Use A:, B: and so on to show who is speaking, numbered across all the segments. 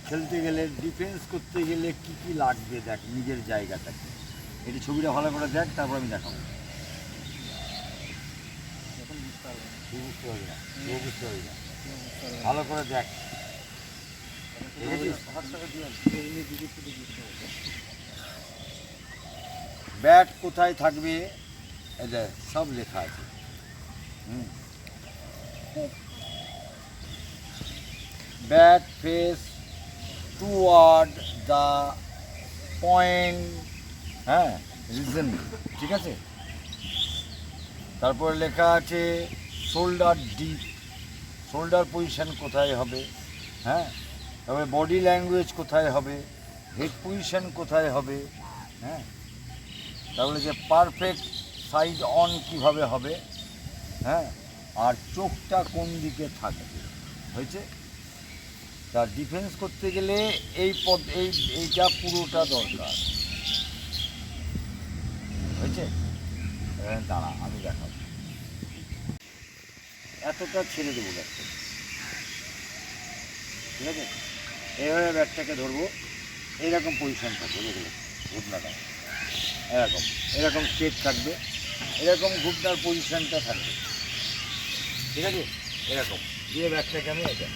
A: খেলতে গেলে ডিফেন্স করতে গেলে কি কি লাগবে দেখ নিজের জায়গাটাকে। এটি ছবিটা ভালো করে দেখ, তারপর আমি দেখাবো। বুঝতে পারবি না, বুঝতে পারবি না, ভালো করে দেখ। ব্যাট কোথায় থাকবে এদের সব লেখা আছে। Bat face toward the point, হ্যাঁ, রিজন, ঠিক আছে। তারপরে লেখা আছে শোল্ডার ডিপ, শোল্ডার পজিশন কোথায় হবে, হ্যাঁ। তারপরে বডি ল্যাঙ্গুয়েজ কোথায় হবে, হেড পজিশন কোথায় হবে, হ্যাঁ। তাহলে যে পারফেক্ট সাইড অন কিভাবে হবে, হ্যাঁ। আর চোখটা কোন দিকে থাকবে, হয়েছে। তার ডিফেন্স করতে গেলে এইটা পুরোটা দরকার, হয়েছে। দাঁড়া আমি দেখাবো, এতটা ছেড়ে দেবো ব্যাটটা, ঠিক আছে। এইভাবে ব্যাটটাকে ধরবো, এইরকম পজিশন থাকবে, দেখলে ঘুটনাটা এরকম, এরকম স্টেট থাকবে, এরকম ঘুটনার পজিশনটা থাকবে, ঠিক আছে। এরকম দিয়ে ব্যাটটাকে আমি এটা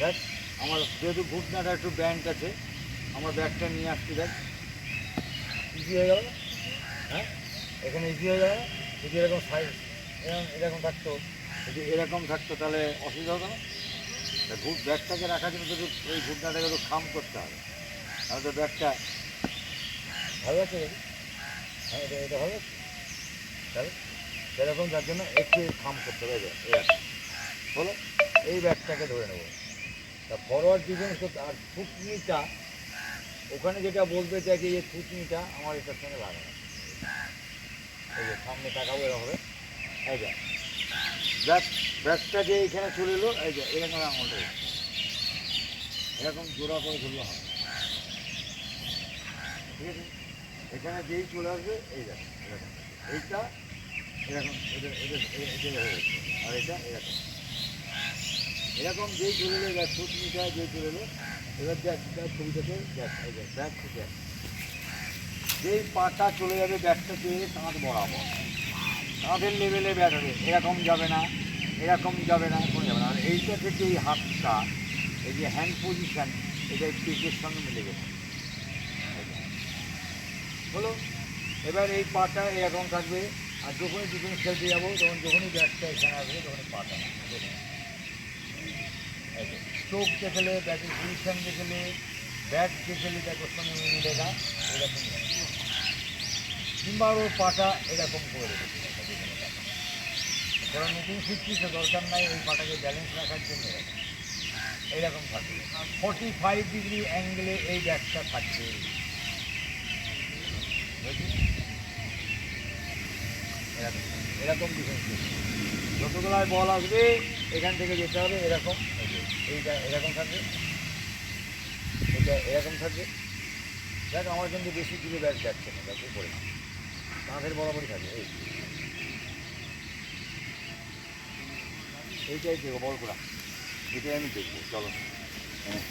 A: দেখ, আমার যেহেতু ঘুটনাটা একটু ব্যান্ড আছে, আমার ব্যাটটা নিয়ে আসছি দেখ, ইজি হয়ে গেল, হ্যাঁ। এখানে ইজি হয়ে যাবে, যদি এরকম সাইজ এরকম থাকতো, যদি এরকম থাকতো তাহলে অসুবিধা হতো না। ব্যাগটাকে রাখার জন্য তো এই ঘুটনাটাকে তো খাম করতে হবে, তাহলে তো ব্যাগটা ভালো আছে। হ্যাঁ, এটা ভালো আছে, তাহলে সেরকম যার জন্য একটু খাম করতে হবে, এরকম হলো। এই ব্যাগটাকে ধরে নেবো, তা ফরওয়ার্ড ডিফেন্স করতে। আর থুতনিটা ওখানে যেটা বলতে চাই যে এই থুতনিটা আমার এটার সঙ্গে লাগে না, এই যে সামনে তাকাবো এরকম হবে, এই যে ব্যাগটা যে এখানে চলে এলো, এই যে এরকম আঙুলটা এরকম জোড়া করে ধরলে হবে, ঠিক আছে। এখানে যেই চলে আসবে এই দেখো এরকম, এইটা এরকম, এটা হয়ে গেছে, আর এটা এরকম, এরকম যেই চলে এলো দেখ, থুতনিটা যেই চলে এলো, এবার দেখ ছবিটাতে দেখ, এই যে ব্যাগ থেকে যেই পাটা চলে যাবে ব্যাগটা পেয়ে কাঁধ বরাবর, কাঁধের লেভেলে ব্যাট হবে, এরকম যাবে না, এরকম যাবে না, কোনো যাবে না। আর এইটা থেকে এই হাতটা, এই যে হ্যান্ড পজিশান, এটা পেটের সঙ্গে মিলে গেছে, হলো। এবার এই পাটা এরকম থাকবে, আর যখনই ডিফেন্স খেলতে যাবো তখন যখনই ব্যাটটা এখানে আসবে তখনই পাটা স্ট্রোক দেখলে, ব্যাটের পজিশান দেখলে, ব্যাট দেখলে দেখো সঙ্গে মিলে না, এরকম কিংবা ওর পাটা এরকম করে রেখেছে, যারা নতুন শিখছি সে দরকার নাই, ওই পাটাকে ব্যালেন্স রাখার জন্য এইরকম থাকবে। 45 ডিগ্রি অ্যাঙ্গেলে এই ব্যাটটা থাকবে, এরকম এরকম ডিফেন্স যতগুলায় বল আসবে এখান থেকে যেতে হবে, এরকম এইটা এরকম থাকবে, এটা এরকম থাকবে। দেখ আমার কিন্তু বেশি দূরে ব্যাট যাচ্ছে না, দেখ উপরে না, কাঁধের বরাবরই থাকবে। এইটাই দেখবো বল করা, এটাই আমি দেখবো, চলো। হ্যাঁ।